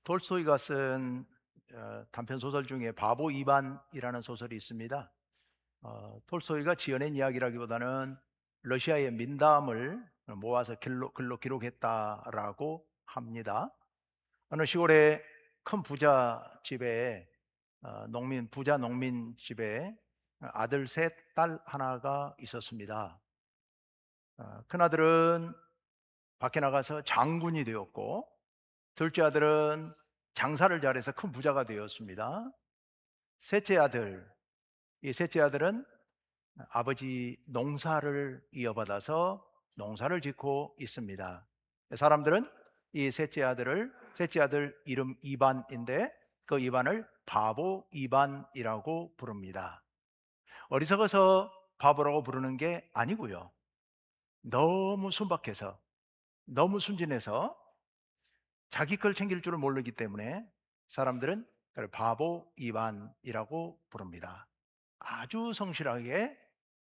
톨스토이가 쓴 단편 소설 중에 바보 이반이라는 소설이 있습니다. 톨스토이가 지어낸 이야기라기보다는 러시아의 민담을 모아서 글로 기록했다라고 합니다. 어느 시골의 큰 부자 집에 부자 농민 집에 아들 셋, 딸 하나가 있었습니다. 큰아들은 밖에 나가서 장군이 되었고, 둘째 아들은 장사를 잘해서 큰 부자가 되었습니다. 셋째 아들, 이 셋째 아들은 아버지 농사를 이어받아서 농사를 짓고 있습니다. 사람들은 이 셋째 아들 이름 이반인데 그 이반을 바보 이반이라고 부릅니다. 어리석어서 바보라고 부르는 게 아니고요. 너무 순박해서, 너무 순진해서 자기 걸 챙길 줄을 모르기 때문에 사람들은 그를 바보 이반이라고 부릅니다. 아주 성실하게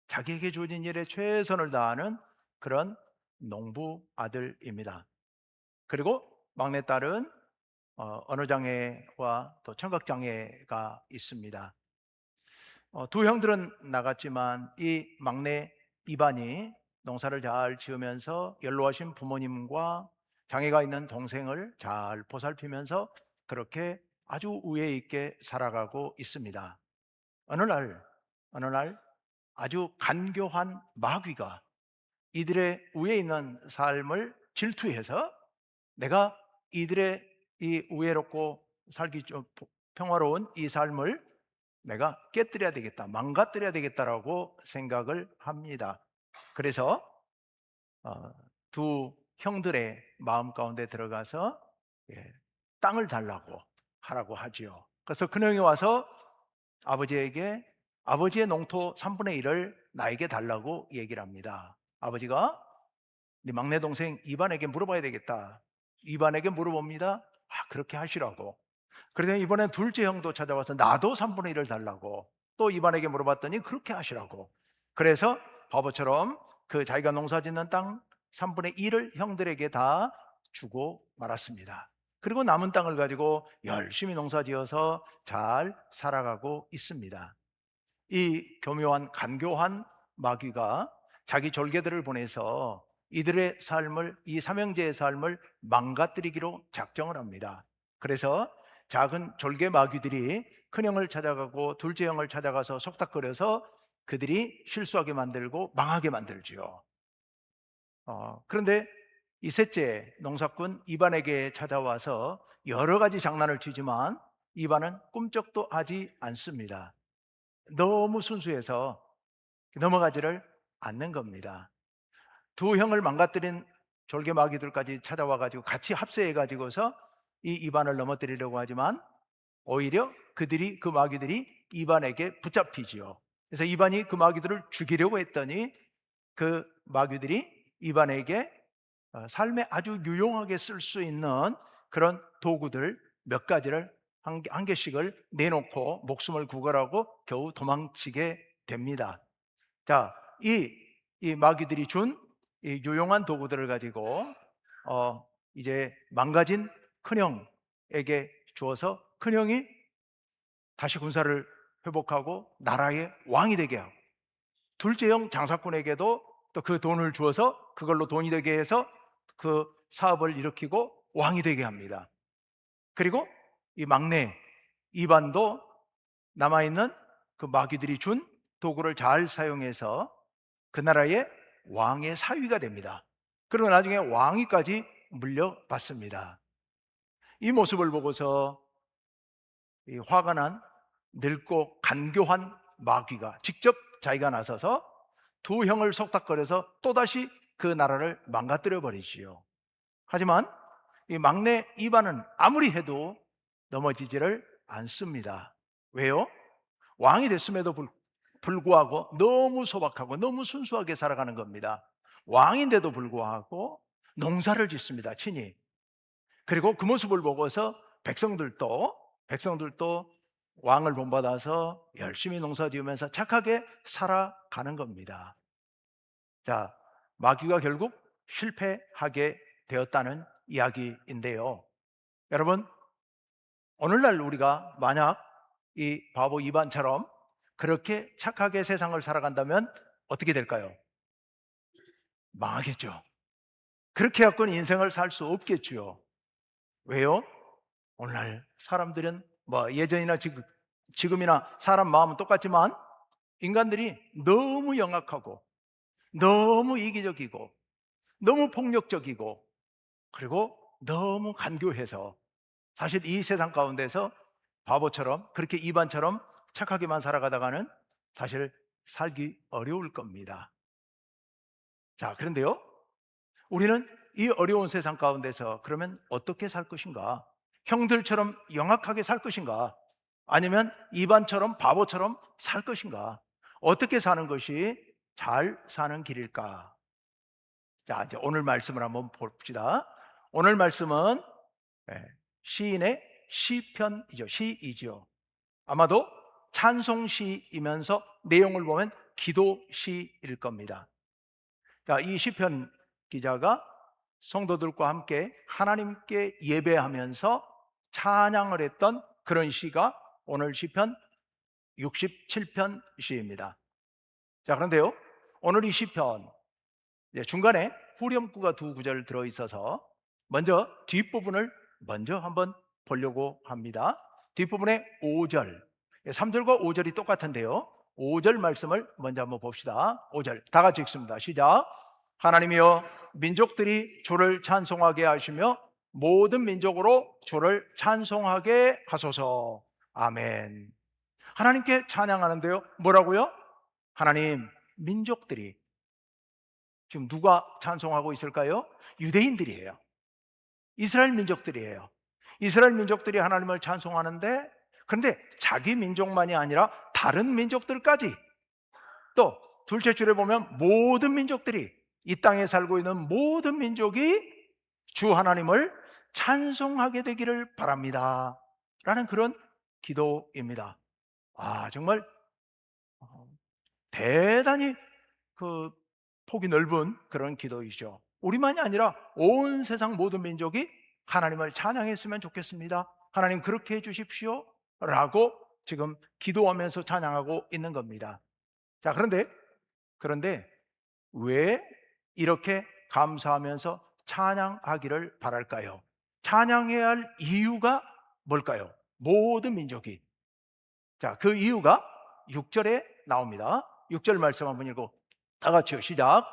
자기에게 주어진 일에 최선을 다하는 그런 농부 아들입니다. 그리고 막내딸은 언어장애와 또 청각장애가 있습니다. 두 형들은 나갔지만 이 막내 이반이 농사를 잘 지으면서 연로하신 부모님과 장애가 있는 동생을 잘 보살피면서 그렇게 아주 우애 있게 살아가고 있습니다. 어느 날 아주 간교한 마귀가 이들의 위에 있는 삶을 질투해서 내가 이들의 이 우애롭고 살기 좀 평화로운 이 삶을 내가 깨뜨려야 되겠다, 망가뜨려야 되겠다라고 생각을 합니다. 그래서 어, 두 형들의 마음 가운데 들어가서 땅을 달라고 하라고 하지요. 그래서 큰형이 와서 아버지에게 아버지의 농토 3분의 1을 나에게 달라고 얘기를 합니다. 아버지가 네 막내 동생 이반에게 물어봐야 되겠다. 이반에게 물어봅니다. 그렇게 하시라고. 그래서 이번엔 둘째 형도 찾아와서 나도 3분의 1을 달라고 또 이반에게 물어봤더니 그렇게 하시라고. 그래서 바보처럼 그 자기가 농사짓는 땅 3분의 1을 형들에게 다 주고 말았습니다. 그리고 남은 땅을 가지고 열심히 농사지어서 잘 살아가고 있습니다. 이 교묘한 간교한 마귀가 자기 졸개들을 보내서 이들의 삶을, 이 삼형제의 삶을 망가뜨리기로 작정을 합니다. 그래서 작은 졸개 마귀들이 큰형을 찾아가고 둘째 형을 찾아가서 속닥거려서 그들이 실수하게 만들고 망하게 만들지요. 그런데 이 셋째 농사꾼 이반에게 찾아와서 여러 가지 장난을 치지만 이반은 꿈쩍도 하지 않습니다. 너무 순수해서 넘어가지를 않는 겁니다. 두 형을 망가뜨린 졸개마귀들까지 찾아와 가지고 같이 합세해 가지고서 이 이반을 넘어뜨리려고 하지만 오히려 그 마귀들이 이반에게 붙잡히지요. 그래서 이반이 그 마귀들을 죽이려고 했더니 그 마귀들이 이반에게 삶에 아주 유용하게 쓸 수 있는 그런 도구들 몇 가지를 한 개씩을 내놓고 목숨을 구걸하고 겨우 도망치게 됩니다. 자, 이 마귀들이 준 이 유용한 도구들을 가지고 이제 망가진 큰형에게 주어서 큰형이 다시 군사를 회복하고 나라의 왕이 되게 하고, 둘째 형 장사꾼에게도 또 그 돈을 주어서 그걸로 돈이 되게 해서 그 사업을 일으키고 왕이 되게 합니다. 그리고 이 막내 이반도 남아있는 그 마귀들이 준 도구를 잘 사용해서 그 나라의 왕의 사위가 됩니다. 그리고 나중에 왕위까지 물려받습니다. 이 모습을 보고서 이 화가 난 늙고 간교한 마귀가 직접 자기가 나서서 두 형을 속닥거려서 또다시 그 나라를 망가뜨려 버리지요. 하지만 이 막내 이반은 아무리 해도 넘어지지를 않습니다. 왜요? 왕이 됐음에도 불구하고 너무 소박하고 너무 순수하게 살아가는 겁니다. 왕인데도 불구하고 농사를 짓습니다, 친히. 그리고 그 모습을 보고서 백성들도 왕을 본받아서 열심히 농사 지으면서 착하게 살아가는 겁니다. 자, 마귀가 결국 실패하게 되었다는 이야기인데요. 여러분, 오늘날 우리가 만약 이 바보 이반처럼 그렇게 착하게 세상을 살아간다면 어떻게 될까요? 망하겠죠. 그렇게 갖고는 인생을 살 수 없겠죠. 왜요? 오늘날 사람들은 뭐 예전이나 지금이나 사람 마음은 똑같지만 인간들이 너무 영악하고 너무 이기적이고 너무 폭력적이고 그리고 너무 간교해서 사실 이 세상 가운데서 바보처럼 그렇게 이반처럼 착하게만 살아가다가는 사실 살기 어려울 겁니다. 자, 그런데요, 우리는 이 어려운 세상 가운데서 그러면 어떻게 살 것인가? 형들처럼 영악하게 살 것인가? 아니면 이반처럼 바보처럼 살 것인가? 어떻게 사는 것이 잘 사는 길일까? 자, 이제 오늘 말씀을 한번 봅시다. 오늘 말씀은 시인의 시편이죠. 시이죠. 아마도 찬송시이면서 내용을 보면 기도시일 겁니다. 자, 이 시편 기자가 성도들과 함께 하나님께 예배하면서 찬양을 했던 그런 시가 오늘 시편 67편 시입니다. 자, 그런데요, 오늘 이 시편 중간에 후렴구가 두 구절 들어있어서 먼저 뒷부분을 먼저 한번 보려고 합니다. 뒷부분에 5절, 3절과 5절이 똑같은데요, 5절 말씀을 먼저 한번 봅시다. 5절 다 같이 읽습니다. 시작. 하나님이여 민족들이 주를 찬송하게 하시며 모든 민족으로 주를 찬송하게 하소서. 아멘. 하나님께 찬양하는데요, 뭐라고요? 하나님, 민족들이, 지금 누가 찬송하고 있을까요? 유대인들이에요. 이스라엘 민족들이에요. 이스라엘 민족들이 하나님을 찬송하는데, 그런데 자기 민족만이 아니라 다른 민족들까지, 또 둘째 줄에 보면 모든 민족들이, 이 땅에 살고 있는 모든 민족이 주 하나님을 찬송하게 되기를 바랍니다 라는 그런 기도입니다. 정말 대단히 폭이 넓은 그런 기도이죠. 우리만이 아니라 온 세상 모든 민족이 하나님을 찬양했으면 좋겠습니다. 하나님 그렇게 해주십시오 라고 지금 기도하면서 찬양하고 있는 겁니다. 자, 그런데 왜 이렇게 감사하면서 찬양하기를 바랄까요? 찬양해야 할 이유가 뭘까요? 모든 민족이. 자, 그 이유가 6절에 나옵니다. 6절 말씀 한번 읽고 다 같이요. 시작.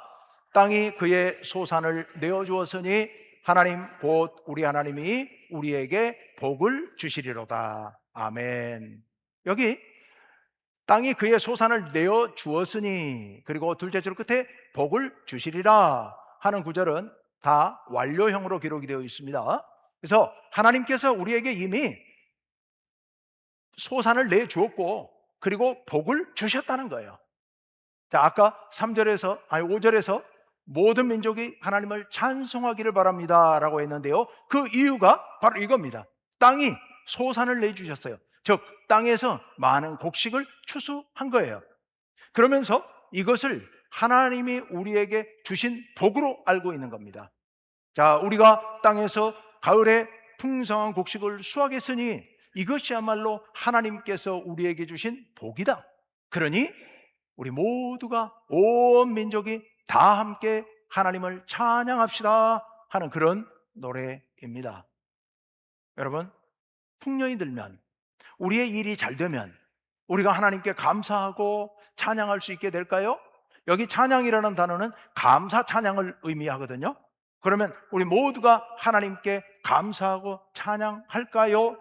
땅이 그의 소산을 내어주었으니 하나님 곧 우리 하나님이 우리에게 복을 주시리로다. 아멘. 여기 땅이 그의 소산을 내어주었으니, 그리고 둘째 줄 끝에 복을 주시리라 하는 구절은 다 완료형으로 기록이 되어 있습니다. 그래서 하나님께서 우리에게 이미 소산을 내주었고 그리고 복을 주셨다는 거예요. 자, 아까 5절에서 모든 민족이 하나님을 찬송하기를 바랍니다 라고 했는데요, 그 이유가 바로 이겁니다. 땅이 소산을 내주셨어요. 즉 땅에서 많은 곡식을 추수한 거예요. 그러면서 이것을 하나님이 우리에게 주신 복으로 알고 있는 겁니다. 자, 우리가 땅에서 가을에 풍성한 곡식을 수확했으니 이것이야말로 하나님께서 우리에게 주신 복이다. 그러니 우리 모두가, 온 민족이 다 함께 하나님을 찬양합시다 하는 그런 노래입니다. 여러분, 풍년이 들면, 우리의 일이 잘 되면 우리가 하나님께 감사하고 찬양할 수 있게 될까요? 여기 찬양이라는 단어는 감사 찬양을 의미하거든요. 그러면 우리 모두가 하나님께 감사하고 찬양할까요?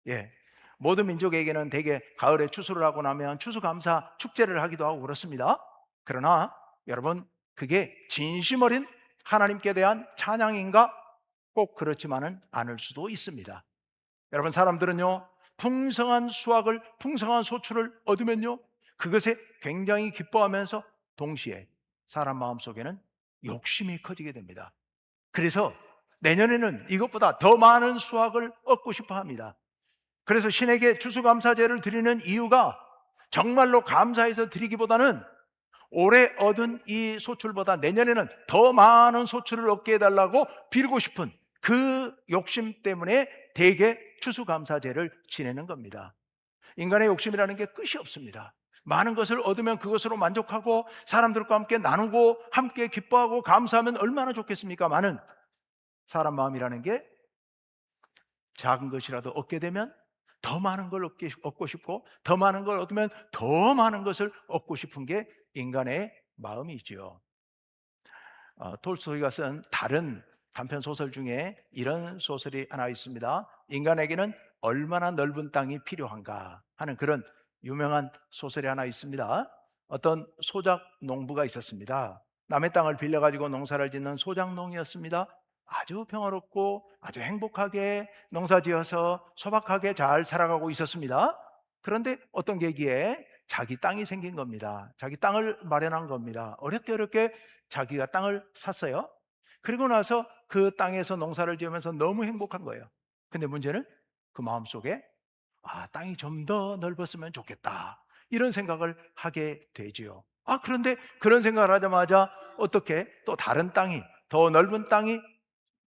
예. 모든 민족에게는 대개 가을에 추수를 하고 나면 추수감사 축제를 하기도 하고 그렇습니다. 그러나 여러분, 그게 진심 어린 하나님께 대한 찬양인가? 꼭 그렇지만은 않을 수도 있습니다. 여러분, 사람들은요, 풍성한 수확을, 풍성한 소출을 얻으면요, 그것에 굉장히 기뻐하면서 동시에 사람 마음속에는 욕심이 커지게 됩니다. 그래서 내년에는 이것보다 더 많은 수확을 얻고 싶어 합니다. 그래서 신에게 추수감사제를 드리는 이유가 정말로 감사해서 드리기보다는 올해 얻은 이 소출보다 내년에는 더 많은 소출을 얻게 해달라고 빌고 싶은 그 욕심 때문에 대개 추수감사제를 지내는 겁니다. 인간의 욕심이라는 게 끝이 없습니다. 많은 것을 얻으면 그것으로 만족하고 사람들과 함께 나누고 함께 기뻐하고 감사하면 얼마나 좋겠습니까? 많은 사람 마음이라는 게 작은 것이라도 얻게 되면 더 많은 걸 얻고 싶고 더 많은 걸 얻으면 더 많은 것을 얻고 싶은 게 인간의 마음이지요. 톨스토이가 쓴 다른 단편 소설 중에 이런 소설이 하나 있습니다. 인간에게는 얼마나 넓은 땅이 필요한가 하는 그런 유명한 소설이 하나 있습니다. 어떤 소작 농부가 있었습니다. 남의 땅을 빌려가지고 농사를 짓는 소작농이었습니다. 아주 평화롭고 아주 행복하게 농사지어서 소박하게 잘 살아가고 있었습니다. 그런데 어떤 계기에 자기 땅이 생긴 겁니다. 자기 땅을 마련한 겁니다. 어렵게 자기가 땅을 샀어요. 그리고 나서 그 땅에서 농사를 지으면서 너무 행복한 거예요. 근데 문제는 그 마음속에 땅이 좀 더 넓었으면 좋겠다, 이런 생각을 하게 되지요. 그런데 그런 생각을 하자마자 어떻게 또 다른 땅이, 더 넓은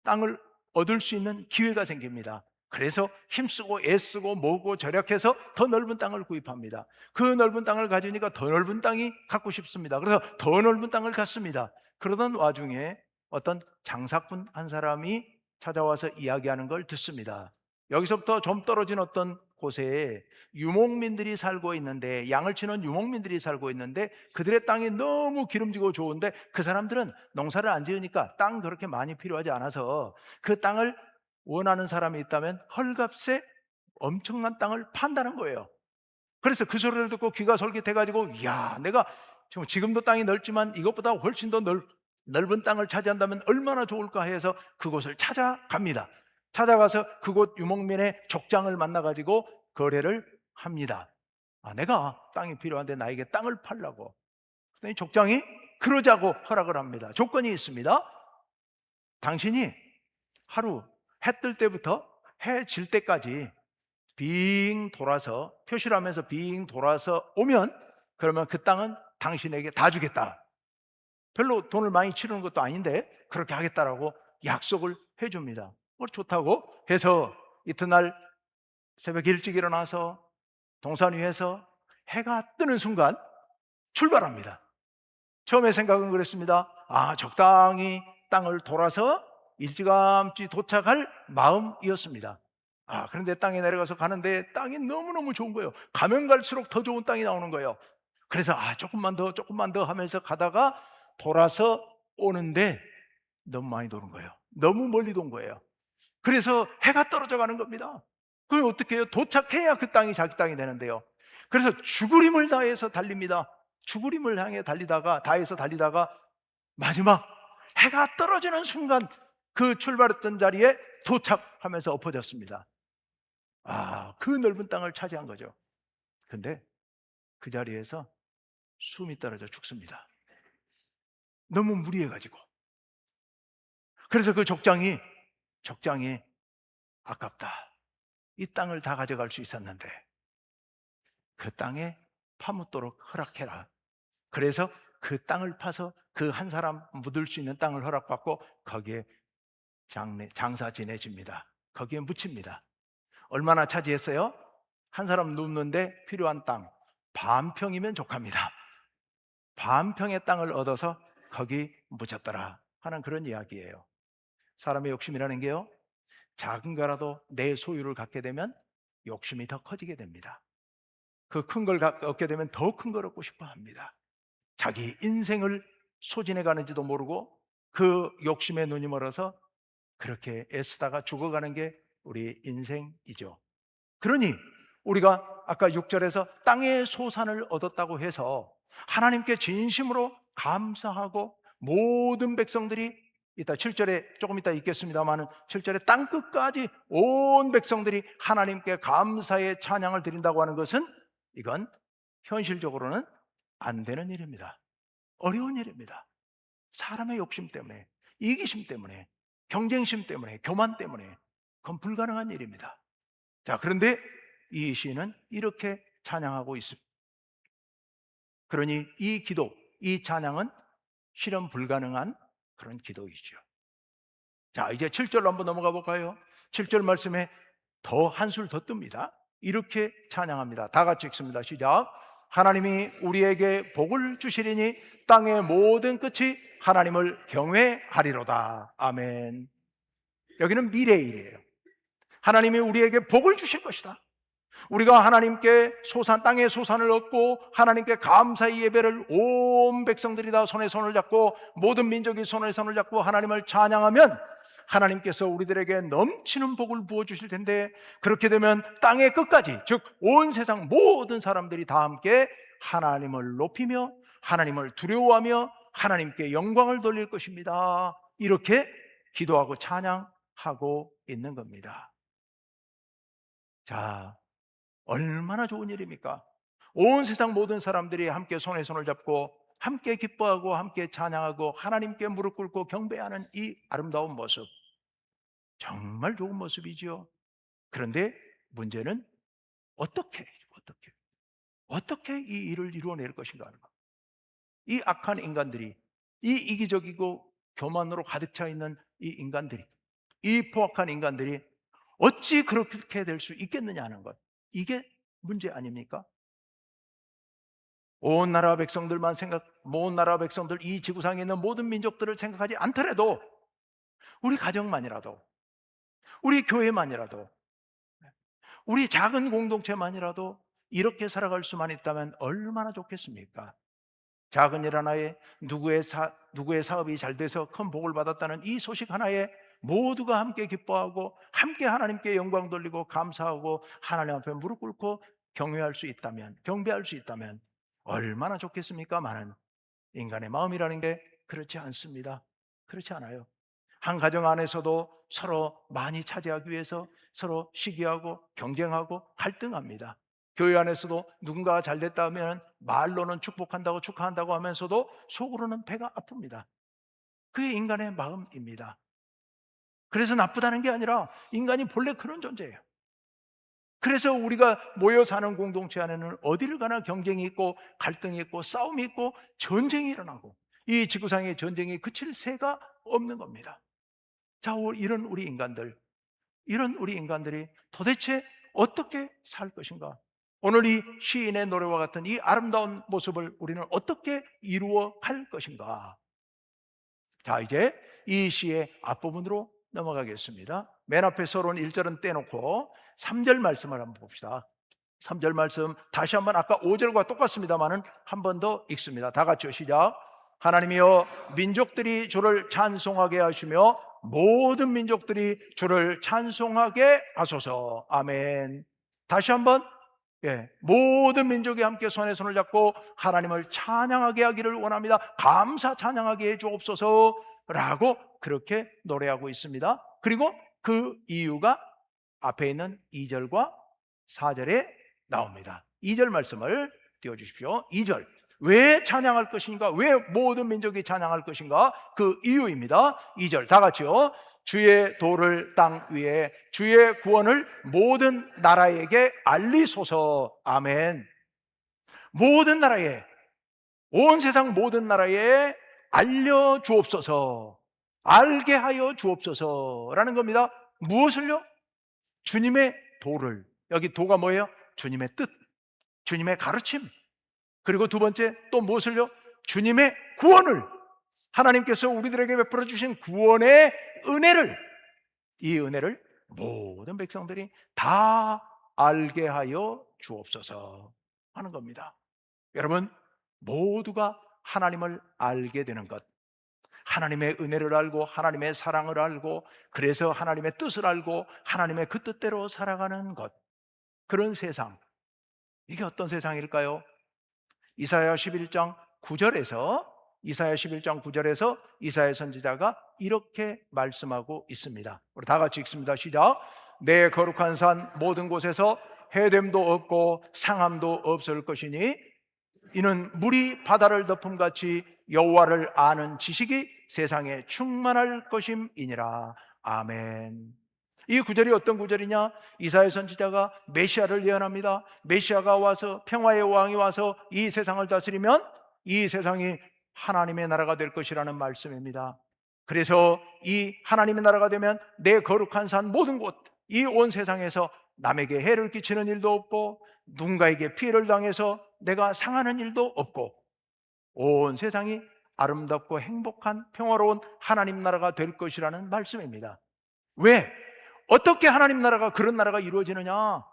땅을 얻을 수 있는 기회가 생깁니다. 그래서 힘쓰고 애쓰고 모으고 절약해서 더 넓은 땅을 구입합니다. 그 넓은 땅을 가지니까 더 넓은 땅이 갖고 싶습니다. 그래서 더 넓은 땅을 갖습니다. 그러던 와중에 어떤 장사꾼 한 사람이 찾아와서 이야기하는 걸 듣습니다. 여기서부터 좀 떨어진 어떤 곳에 유목민들이 살고 있는데, 양을 치는 유목민들이 살고 있는데 그들의 땅이 너무 기름지고 좋은데 그 사람들은 농사를 안 지으니까 땅 그렇게 많이 필요하지 않아서 그 땅을 원하는 사람이 있다면 헐값에 엄청난 땅을 판다는 거예요. 그래서 그 소리를 듣고 귀가 솔깃해가지고, 이야, 내가 지금도 땅이 넓지만 이것보다 훨씬 더 넓은 땅을 차지한다면 얼마나 좋을까 해서 그곳을 찾아갑니다. 찾아가서 그곳 유목민의 족장을 만나가지고 거래를 합니다. 내가 땅이 필요한데 나에게 땅을 팔라고. 그랬더니 족장이 그러자고 허락을 합니다. 조건이 있습니다. 당신이 하루 해 뜰 때부터 해 질 때까지 빙 돌아서, 표시를 하면서 빙 돌아서 오면, 그러면 그 땅은 당신에게 다 주겠다. 별로 돈을 많이 치르는 것도 아닌데 그렇게 하겠다라고 약속을 해줍니다. 좋다고 해서 이튿날 새벽 일찍 일어나서 동산 위에서 해가 뜨는 순간 출발합니다. 처음에 생각은 그랬습니다. 적당히 땅을 돌아서 일찌감치 도착할 마음이었습니다. 그런데 땅에 내려가서 가는데 땅이 너무너무 좋은 거예요. 가면 갈수록 더 좋은 땅이 나오는 거예요. 그래서 조금만 더 하면서 가다가 돌아서 오는데 너무 많이 도는 거예요. 너무 멀리 돈 거예요. 그래서 해가 떨어져 가는 겁니다. 그럼 어떻게 해요? 도착해야 그 땅이 자기 땅이 되는데요. 그래서 죽으림을 다해서 달립니다. 죽으림을 향해 다해서 달리다가 마지막 해가 떨어지는 순간 그 출발했던 자리에 도착하면서 엎어졌습니다. 그 넓은 땅을 차지한 거죠. 근데 그 자리에서 숨이 떨어져 죽습니다. 너무 무리해가지고. 그래서 그 족장이 아깝다. 이 땅을 다 가져갈 수 있었는데 그 땅에 파묻도록 허락해라. 그래서 그 땅을 파서 그 한 사람 묻을 수 있는 땅을 허락받고 거기에 장사 지내집니다. 거기에 묻힙니다. 얼마나 차지했어요? 한 사람 눕는데 필요한 땅 반평이면 족합니다. 반평의 땅을 얻어서 거기 묻혔더라 하는 그런 이야기예요. 사람의 욕심이라는 게요, 작은 거라도 내 소유를 갖게 되면 욕심이 더 커지게 됩니다. 그 큰 걸 얻게 되면 더 큰 걸 얻고 싶어 합니다. 자기 인생을 소진해 가는지도 모르고 그 욕심에 눈이 멀어서 그렇게 애쓰다가 죽어가는 게 우리 인생이죠. 그러니 우리가 아까 6절에서 땅의 소산을 얻었다고 해서 하나님께 진심으로 감사하고 모든 백성들이, 이따 7절에 조금 이따 읽겠습니다만 7절에 땅끝까지 온 백성들이 하나님께 감사의 찬양을 드린다고 하는 것은, 이건 현실적으로는 안 되는 일입니다. 어려운 일입니다. 사람의 욕심 때문에, 이기심 때문에, 경쟁심 때문에, 교만 때문에 그건 불가능한 일입니다. 자, 그런데 이 시인은 이렇게 찬양하고 있습니다. 그러니 이 기도, 이 찬양은 실현 불가능한 그런 기도이죠. 자, 이제 7절로 한번 넘어가 볼까요? 7절 말씀에 더 한술 더 뜹니다. 이렇게 찬양합니다. 다 같이 읽습니다. 시작. 하나님이 우리에게 복을 주시리니 땅의 모든 끝이 하나님을 경외하리로다. 아멘. 여기는 미래의 일이에요. 하나님이 우리에게 복을 주실 것이다. 우리가 하나님께 땅의 소산을 얻고 하나님께 감사의 예배를 온 백성들이 다 손에 손을 잡고 모든 민족이 손에 손을 잡고 하나님을 찬양하면 하나님께서 우리들에게 넘치는 복을 부어주실 텐데, 그렇게 되면 땅의 끝까지, 즉 온 세상 모든 사람들이 다 함께 하나님을 높이며 하나님을 두려워하며 하나님께 영광을 돌릴 것입니다. 이렇게 기도하고 찬양하고 있는 겁니다. 자, 얼마나 좋은 일입니까? 온 세상 모든 사람들이 함께 손에 손을 잡고 함께 기뻐하고 함께 찬양하고 하나님께 무릎 꿇고 경배하는 이 아름다운 모습, 정말 좋은 모습이지요. 그런데 문제는 어떻게 이 일을 이루어낼 것인가 하는 것. 이 악한 인간들이, 이 이기적이고 교만으로 가득 차 있는 이 인간들이, 이 포악한 인간들이 어찌 그렇게 될 수 있겠느냐 하는 것, 이게 문제 아닙니까? 온 나라 백성들, 이 지구상에 있는 모든 민족들을 생각하지 않더라도 우리 가정만이라도, 우리 교회만이라도, 우리 작은 공동체만이라도 이렇게 살아갈 수만 있다면 얼마나 좋겠습니까? 작은 일 하나에 누구의 사업이 잘 돼서 큰 복을 받았다는 이 소식 하나에 모두가 함께 기뻐하고 함께 하나님께 영광 돌리고 감사하고 하나님 앞에 무릎 꿇고 경배할 수 있다면 얼마나 좋겠습니까? 많은 인간의 마음이라는 게 그렇지 않습니다. 그렇지 않아요. 한 가정 안에서도 서로 많이 차지하기 위해서 서로 시기하고 경쟁하고 갈등합니다. 교회 안에서도 누군가가 잘 됐다 하면 말로는 축하한다고 하면서도 속으로는 배가 아픕니다. 그게 인간의 마음입니다. 그래서 나쁘다는 게 아니라 인간이 본래 그런 존재예요. 그래서 우리가 모여 사는 공동체 안에는 어디를 가나 경쟁이 있고 갈등이 있고 싸움이 있고 전쟁이 일어나고, 이 지구상의 전쟁이 그칠 새가 없는 겁니다. 자, 이런 우리 인간들이 도대체 어떻게 살 것인가? 오늘 이 시인의 노래와 같은 이 아름다운 모습을 우리는 어떻게 이루어 갈 것인가? 자, 이제 이 시의 앞부분으로 넘어가겠습니다. 맨 앞에 서론 1절은 떼놓고 3절 말씀을 한번 봅시다. 3절 말씀 다시 한번 아까 5절과 똑같습니다만은 한 번 더 읽습니다. 다 같이요. 시작. 하나님이여, 민족들이 주를 찬송하게 하시며 모든 민족들이 주를 찬송하게 하소서. 아멘. 다시 한번, 모든 민족이 함께 손에 손을 잡고 하나님을 찬양하게 하기를 원합니다. 감사 찬양하게 해 주옵소서 라고 그렇게 노래하고 있습니다. 그리고 그 이유가 앞에 있는 2절과 4절에 나옵니다. 2절 말씀을 띄워주십시오. 2절, 왜 찬양할 것인가? 왜 모든 민족이 찬양할 것인가? 그 이유입니다. 2절 다 같이요. 주의 도를 땅 위에, 주의 구원을 모든 나라에게 알리소서. 아멘. 모든 나라에, 온 세상 모든 나라에 알려주옵소서, 알게 하여 주옵소서라는 겁니다. 무엇을요? 주님의 도를. 여기 도가 뭐예요? 주님의 뜻, 주님의 가르침. 그리고 두 번째 또 무엇을요? 주님의 구원을, 하나님께서 우리들에게 베풀어 주신 구원의 은혜를, 이 은혜를 모든 백성들이 다 알게 하여 주옵소서 하는 겁니다. 여러분, 모두가 하나님을 알게 되는 것, 하나님의 은혜를 알고 하나님의 사랑을 알고 그래서 하나님의 뜻을 알고 하나님의 그 뜻대로 살아가는 것, 그런 세상, 이게 어떤 세상일까요? 이사야 11장 9절에서 이사야 선지자가 이렇게 말씀하고 있습니다. 우리 다 같이 읽습니다. 시작. 내 거룩한 산 모든 곳에서 해됨도 없고 상함도 없을 것이니 이는 물이 바다를 덮음같이 여호와를 아는 지식이 세상에 충만할 것임이니라. 아멘. 이 구절이 어떤 구절이냐? 이사야 선지자가 메시아를 예언합니다. 메시아가 와서, 평화의 왕이 와서 이 세상을 다스리면 이 세상이 하나님의 나라가 될 것이라는 말씀입니다. 그래서 이 하나님의 나라가 되면 내 거룩한 산 모든 곳, 이 온 세상에서 남에게 해를 끼치는 일도 없고 누군가에게 피해를 당해서 내가 상하는 일도 없고 온 세상이 아름답고 행복한 평화로운 하나님 나라가 될 것이라는 말씀입니다. 왜? 어떻게 하나님 나라가, 그런 나라가 이루어지느냐?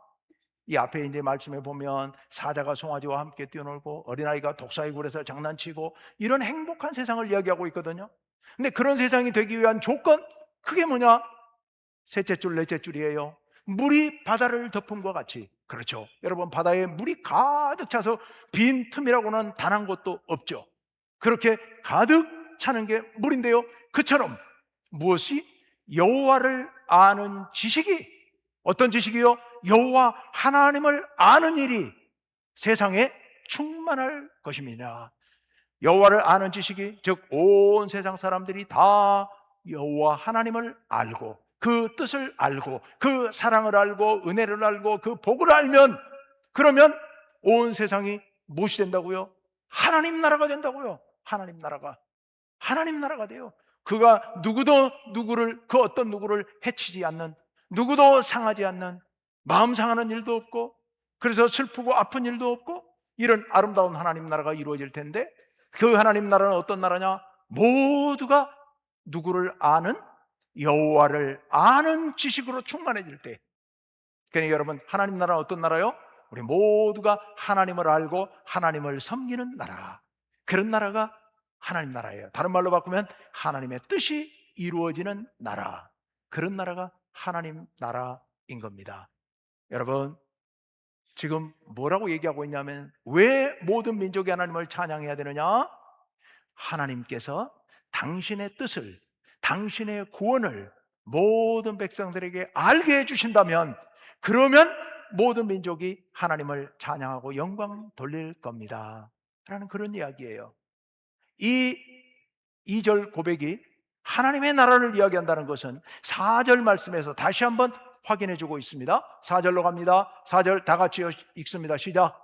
이 앞에 이제 말씀에 보면 사자가 송아지와 함께 뛰어놀고 어린아이가 독사의 굴에서 장난치고 이런 행복한 세상을 이야기하고 있거든요. 근데 그런 세상이 되기 위한 조건, 그게 뭐냐? 셋째 줄, 넷째 줄이에요. 물이 바다를 덮음과 같이. 그렇죠. 여러분, 바다에 물이 가득 차서 빈 틈이라고는 단 한 곳도 없죠. 그렇게 가득 차는 게 물인데요, 그처럼 무엇이? 여호와를 아는 지식이, 어떤 지식이요? 여호와 하나님을 아는 일이 세상에 충만할 것입니다. 여호와를 아는 지식이, 즉 온 세상 사람들이 다 여호와 하나님을 알고 그 뜻을 알고 그 사랑을 알고 은혜를 알고 그 복을 알면, 그러면 온 세상이 무엇이 된다고요? 하나님 나라가 된다고요. 하나님 나라가 돼요. 그가 누구도 누구를, 그 어떤 누구를 해치지 않는, 누구도 상하지 않는, 마음 상하는 일도 없고 그래서 슬프고 아픈 일도 없고, 이런 아름다운 하나님 나라가 이루어질 텐데, 그 하나님 나라는 어떤 나라냐? 모두가 누구를 아는, 여호와를 아는 지식으로 충만해질 때. 그러니까 여러분, 하나님 나라는 어떤 나라요? 우리 모두가 하나님을 알고 하나님을 섬기는 나라, 그런 나라가 하나님 나라예요. 다른 말로 바꾸면 하나님의 뜻이 이루어지는 나라, 그런 나라가 하나님 나라인 겁니다. 여러분, 지금 뭐라고 얘기하고 있냐면, 왜 모든 민족이 하나님을 찬양해야 되느냐? 하나님께서 당신의 뜻을, 당신의 구원을 모든 백성들에게 알게 해주신다면, 그러면 모든 민족이 하나님을 찬양하고 영광 돌릴 겁니다 라는 그런 이야기예요. 이 2절 고백이 하나님의 나라를 이야기한다는 것은 4절 말씀에서 다시 한번 확인해 주고 있습니다. 4절로 갑니다. 4절 다 같이 읽습니다. 시작.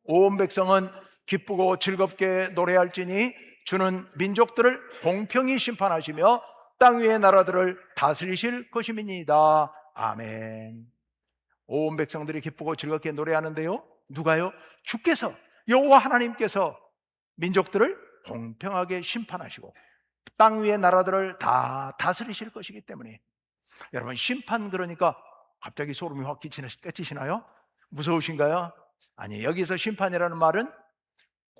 온 백성은 기쁘고 즐겁게 노래할지니 주는 민족들을 공평히 심판하시며 땅 위의 나라들을 다스리실 것임이니이다. 아멘. 온 백성들이 기쁘고 즐겁게 노래하는데요, 누가요? 주께서, 여호와 하나님께서 민족들을 공평하게 심판하시고 땅 위의 나라들을 다 다스리실 것이기 때문에. 여러분, 심판 그러니까 갑자기 소름이 확 끼치시나요? 무서우신가요? 아니, 여기서 심판이라는 말은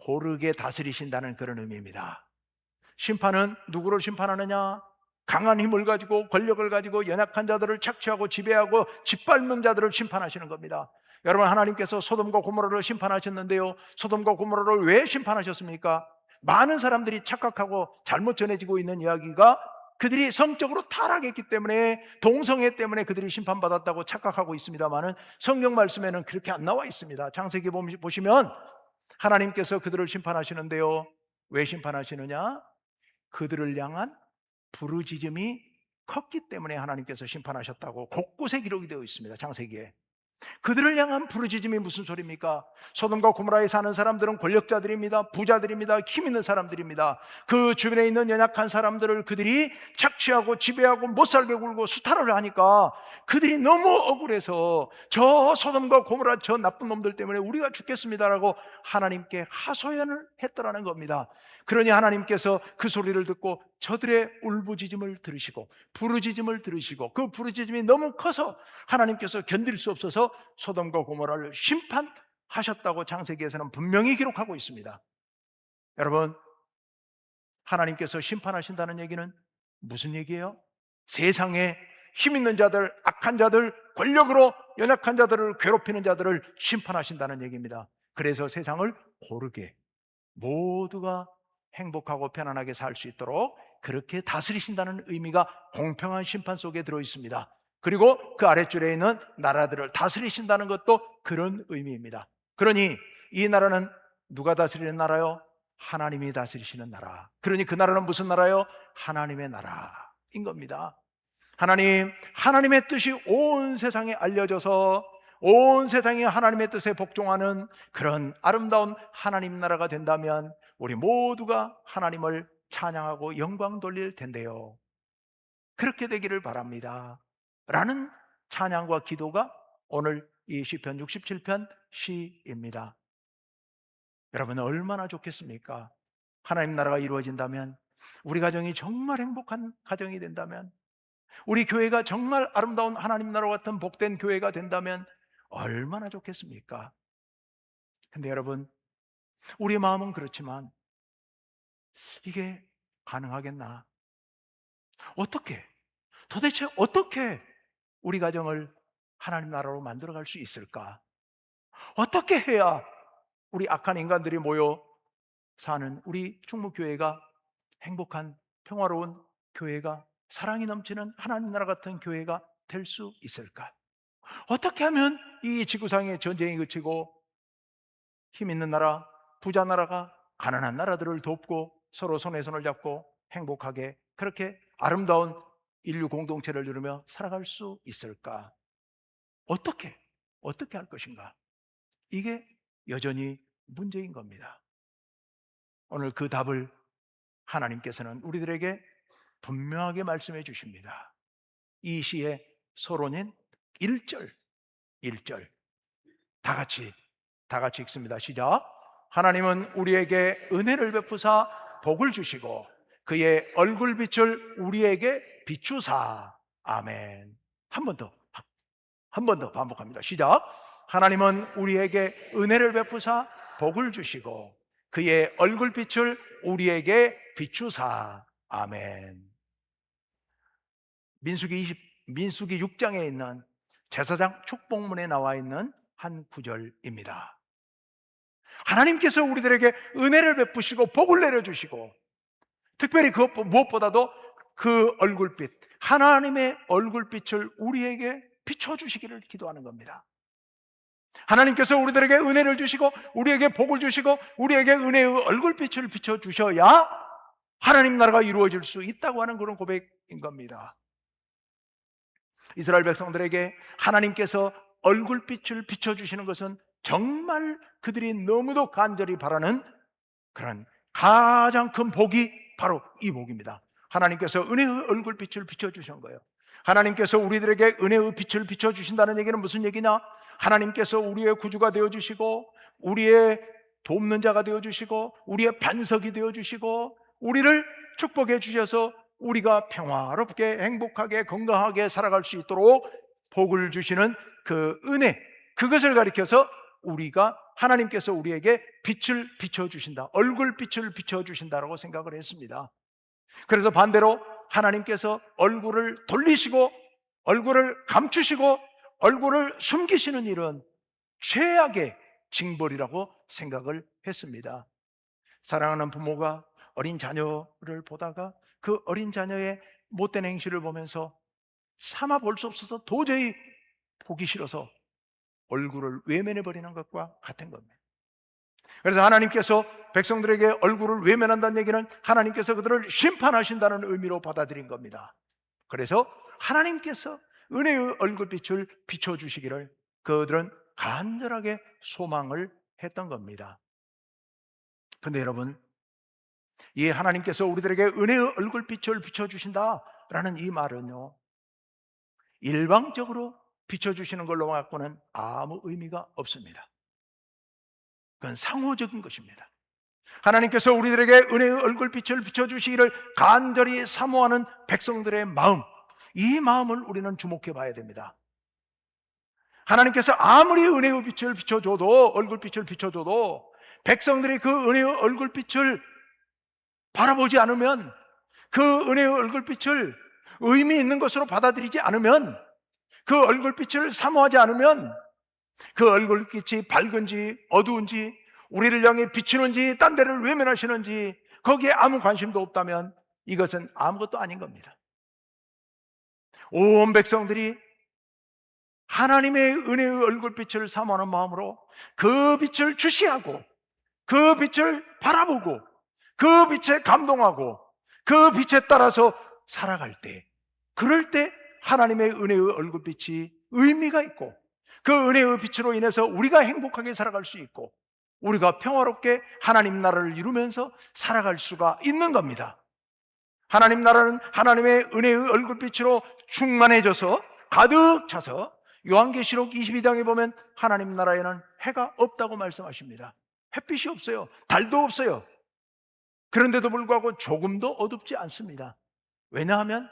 고르게 다스리신다는 그런 의미입니다. 심판은 누구를 심판하느냐? 강한 힘을 가지고 권력을 가지고 연약한 자들을 착취하고 지배하고 짓밟는 자들을 심판하시는 겁니다. 여러분, 하나님께서 소돔과 고모라를 심판하셨는데요, 소돔과 고모라를 왜 심판하셨습니까? 많은 사람들이 착각하고 잘못 전해지고 있는 이야기가, 그들이 성적으로 타락했기 때문에, 동성애 때문에 그들이 심판받았다고 착각하고 있습니다만은 성경 말씀에는 그렇게 안 나와 있습니다. 창세기 보시면 하나님께서 그들을 심판하시는데요, 왜 심판하시느냐? 그들을 향한 부르짖음이 컸기 때문에 하나님께서 심판하셨다고 곳곳에 기록이 되어 있습니다. 창세기에. 그들을 향한 부르짖음이 무슨 소리입니까? 소돔과 고모라에 사는 사람들은 권력자들입니다. 부자들입니다. 힘 있는 사람들입니다. 그 주변에 있는 연약한 사람들을 그들이 착취하고 지배하고 못살게 굴고 수탈을 하니까 그들이 너무 억울해서 저 소돔과 고모라 저 나쁜 놈들 때문에 우리가 죽겠습니다라고 하나님께 하소연을 했더라는 겁니다. 그러니 하나님께서 그 소리를 듣고 저들의 울부짖음을 들으시고 부르짖음을 들으시고, 그 부르짖음이 너무 커서 하나님께서 견딜 수 없어서 소돔과 고모라를 심판하셨다고 창세기에서는 분명히 기록하고 있습니다. 여러분, 하나님께서 심판하신다는 얘기는 무슨 얘기예요? 세상에 힘 있는 자들, 악한 자들, 권력으로 연약한 자들을 괴롭히는 자들을 심판하신다는 얘기입니다. 그래서 세상을 고르게 모두가 행복하고 편안하게 살 수 있도록 그렇게 다스리신다는 의미가 공평한 심판 속에 들어있습니다. 그리고 그 아랫줄에 있는 나라들을 다스리신다는 것도 그런 의미입니다. 그러니 이 나라는 누가 다스리는 나라요? 하나님이 다스리시는 나라. 그러니 그 나라는 무슨 나라요? 하나님의 나라인 겁니다. 하나님의 뜻이 온 세상에 알려져서 온 세상이 하나님의 뜻에 복종하는 그런 아름다운 하나님 나라가 된다면 우리 모두가 하나님을 찬양하고 영광 돌릴 텐데요, 그렇게 되기를 바랍니다 라는 찬양과 기도가 오늘 이 시편 67편 시입니다. 여러분 얼마나 좋겠습니까? 하나님 나라가 이루어진다면, 우리 가정이 정말 행복한 가정이 된다면, 우리 교회가 정말 아름다운 하나님 나라 같은 복된 교회가 된다면 얼마나 좋겠습니까? 근데 여러분, 우리 마음은 그렇지만 이게 가능하겠나? 도대체 어떻게 우리 가정을 하나님 나라로 만들어갈 수 있을까? 어떻게 해야 우리 악한 인간들이 모여 사는 우리 충무교회가 행복한 평화로운 교회가, 사랑이 넘치는 하나님 나라 같은 교회가 될 수 있을까? 어떻게 하면 이 지구상의 전쟁이 그치고 힘 있는 나라, 부자 나라가 가난한 나라들을 돕고 서로 손에 손을 잡고 행복하게 그렇게 아름다운 인류 공동체를 이루며 살아갈 수 있을까? 어떻게 할 것인가? 이게 여전히 문제인 겁니다. 오늘 그 답을 하나님께서는 우리들에게 분명하게 말씀해 주십니다. 이 시의 서론인 1절 다 같이 읽습니다. 시작. 하나님은 우리에게 은혜를 베푸사 복을 주시고 그의 얼굴빛을 우리에게 비추사. 아멘. 한 번 더 반복합니다. 시작. 하나님은 우리에게 은혜를 베푸사 복을 주시고 그의 얼굴빛을 우리에게 비추사. 아멘. 민수기 6장에 있는 제사장 축복문에 나와 있는 한 구절입니다. 하나님께서 우리들에게 은혜를 베푸시고 복을 내려주시고, 특별히 무엇보다도 그 얼굴빛, 하나님의 얼굴빛을 우리에게 비춰주시기를 기도하는 겁니다. 하나님께서 우리들에게 은혜를 주시고 우리에게 복을 주시고 우리에게 은혜의 얼굴빛을 비춰주셔야 하나님 나라가 이루어질 수 있다고 하는 그런 고백인 겁니다. 이스라엘 백성들에게 하나님께서 얼굴빛을 비춰주시는 것은 정말 그들이 너무도 간절히 바라는 그런 가장 큰 복이 바로 이 복입니다. 하나님께서 은혜의 얼굴빛을 비춰주신 거예요. 하나님께서 우리들에게 은혜의 빛을 비춰주신다는 얘기는 무슨 얘기냐? 하나님께서 우리의 구주가 되어주시고 우리의 돕는 자가 되어주시고 우리의 반석이 되어주시고 우리를 축복해 주셔서 우리가 평화롭게 행복하게 건강하게 살아갈 수 있도록 복을 주시는 그 은혜, 그것을 가리켜서 우리가 하나님께서 우리에게 빛을 비춰주신다, 얼굴빛을 비춰주신다라고 생각을 했습니다. 그래서 반대로 하나님께서 얼굴을 돌리시고 얼굴을 감추시고 얼굴을 숨기시는 일은 최악의 징벌이라고 생각을 했습니다. 사랑하는 부모가 어린 자녀를 보다가 그 어린 자녀의 못된 행실을 보면서 차마 볼 수 없어서 도저히 보기 싫어서 얼굴을 외면해버리는 것과 같은 겁니다. 그래서 하나님께서 백성들에게 얼굴을 외면한다는 얘기는 하나님께서 그들을 심판하신다는 의미로 받아들인 겁니다. 그래서 하나님께서 은혜의 얼굴빛을 비춰주시기를 그들은 간절하게 소망을 했던 겁니다. 근데 여러분, 이 하나님께서 우리들에게 은혜의 얼굴빛을 비춰주신다라는 이 말은요, 일방적으로 비춰주시는 걸로 갖고는 아무 의미가 없습니다. 그건 상호적인 것입니다. 하나님께서 우리들에게 은혜의 얼굴빛을 비춰주시기를 간절히 사모하는 백성들의 마음, 이 마음을 우리는 주목해 봐야 됩니다. 하나님께서 아무리 은혜의 빛을 비춰줘도, 얼굴빛을 비춰줘도 백성들이 그 은혜의 얼굴빛을 바라보지 않으면, 그 은혜의 얼굴빛을 의미 있는 것으로 받아들이지 않으면, 그 얼굴빛을 사모하지 않으면, 그 얼굴빛이 밝은지 어두운지, 우리를 향해 비추는지 딴 데를 외면하시는지 거기에 아무 관심도 없다면 이것은 아무것도 아닌 겁니다. 온 백성들이 하나님의 은혜의 얼굴빛을 사모하는 마음으로 그 빛을 주시하고 그 빛을 바라보고 그 빛에 감동하고 그 빛에 따라서 살아갈 때, 그럴 때 하나님의 은혜의 얼굴빛이 의미가 있고 그 은혜의 빛으로 인해서 우리가 행복하게 살아갈 수 있고 우리가 평화롭게 하나님 나라를 이루면서 살아갈 수가 있는 겁니다. 하나님 나라는 하나님의 은혜의 얼굴빛으로 충만해져서 가득 차서 요한계시록 22장에 보면 하나님 나라에는 해가 없다고 말씀하십니다. 햇빛이 없어요. 달도 없어요. 그런데도 불구하고 조금도 어둡지 않습니다. 왜냐하면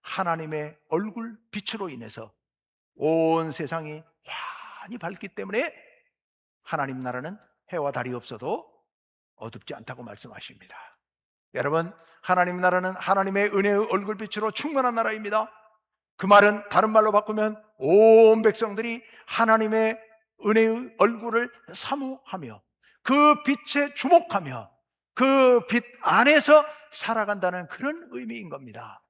하나님의 얼굴 빛으로 인해서 온 세상이 환히 밝기 때문에 하나님 나라는 해와 달이 없어도 어둡지 않다고 말씀하십니다. 여러분, 하나님 나라는 하나님의 은혜의 얼굴빛으로 충만한 나라입니다. 그 말은 다른 말로 바꾸면 온 백성들이 하나님의 은혜의 얼굴을 사모하며 그 빛에 주목하며 그 빛 안에서 살아간다는 그런 의미인 겁니다.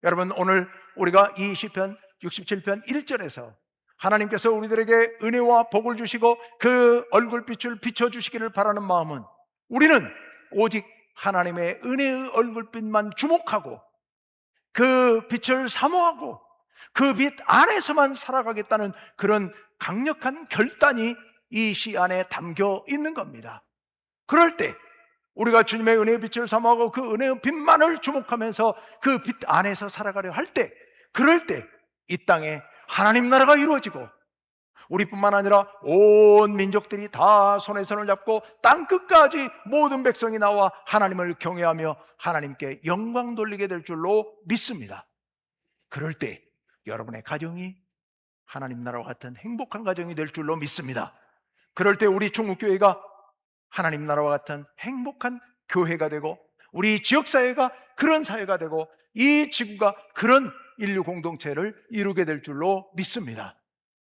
여러분, 오늘 우리가 이 시편 67편 1절에서 하나님께서 우리들에게 은혜와 복을 주시고 그 얼굴빛을 비춰주시기를 바라는 마음은 우리는 오직 하나님의 은혜의 얼굴빛만 주목하고 그 빛을 사모하고 그 빛 안에서만 살아가겠다는 그런 강력한 결단이 이 시 안에 담겨 있는 겁니다. 그럴 때 우리가 주님의 은혜의 빛을 사모하고 그 은혜의 빛만을 주목하면서 그 빛 안에서 살아가려 할 때, 그럴 때 이 땅에 하나님 나라가 이루어지고 우리뿐만 아니라 온 민족들이 다 손에 손을 잡고 땅 끝까지 모든 백성이 나와 하나님을 경외하며 하나님께 영광 돌리게 될 줄로 믿습니다. 그럴 때 여러분의 가정이 하나님 나라와 같은 행복한 가정이 될 줄로 믿습니다. 그럴 때 우리 중국교회가 하나님 나라와 같은 행복한 교회가 되고 우리 지역사회가 그런 사회가 되고 이 지구가 그런 인류 공동체를 이루게 될 줄로 믿습니다.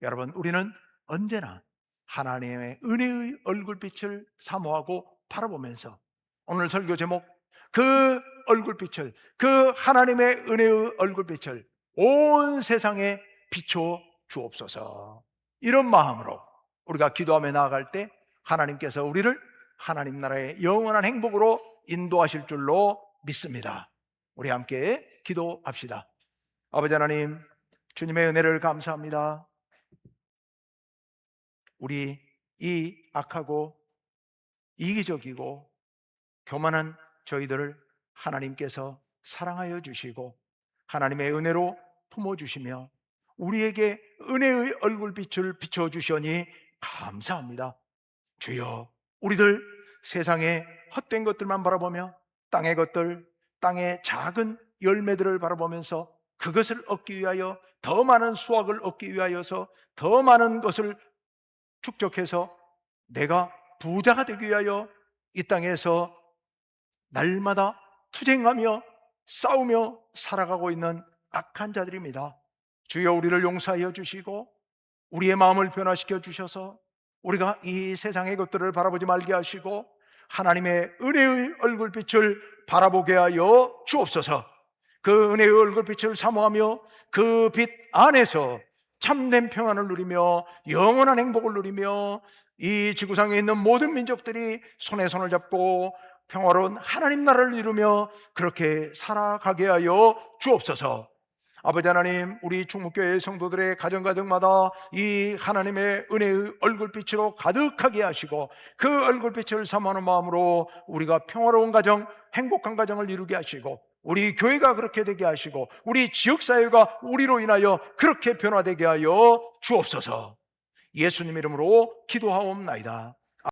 여러분, 우리는 언제나 하나님의 은혜의 얼굴빛을 사모하고 바라보면서 오늘 설교 제목, 그 얼굴빛을, 그 하나님의 은혜의 얼굴빛을 온 세상에 비춰 주옵소서, 이런 마음으로 우리가 기도하며 나아갈 때 하나님께서 우리를 하나님 나라의 영원한 행복으로 인도하실 줄로 믿습니다. 우리 함께 기도합시다. 아버지 하나님, 주님의 은혜를 감사합니다. 우리 이 악하고 이기적이고 교만한 저희들을 하나님께서 사랑하여 주시고 하나님의 은혜로 품어주시며 우리에게 은혜의 얼굴빛을 비춰주시니 감사합니다. 주여, 우리들 세상의 헛된 것들만 바라보며 땅의 것들, 땅의 작은 열매들을 바라보면서 그것을 얻기 위하여 더 많은 수확을 얻기 위하여서 더 많은 것을 축적해서 내가 부자가 되기 위하여 이 땅에서 날마다 투쟁하며 싸우며 살아가고 있는 악한 자들입니다. 주여, 우리를 용서하여 주시고 우리의 마음을 변화시켜 주셔서 우리가 이 세상의 것들을 바라보지 말게 하시고 하나님의 은혜의 얼굴빛을 바라보게 하여 주옵소서. 그 은혜의 얼굴빛을 사모하며 그 빛 안에서 참된 평안을 누리며 영원한 행복을 누리며 이 지구상에 있는 모든 민족들이 손에 손을 잡고 평화로운 하나님 나라를 이루며 그렇게 살아가게 하여 주옵소서. 아버지 하나님, 우리 충무교회 성도들의 가정가정마다 이 하나님의 은혜의 얼굴빛으로 가득하게 하시고 그 얼굴빛을 사모하는 마음으로 우리가 평화로운 가정, 행복한 가정을 이루게 하시고 우리 교회가 그렇게 되게 하시고 우리 지역사회가 우리로 인하여 그렇게 변화되게 하여 주옵소서. 예수님 이름으로 기도하옵나이다.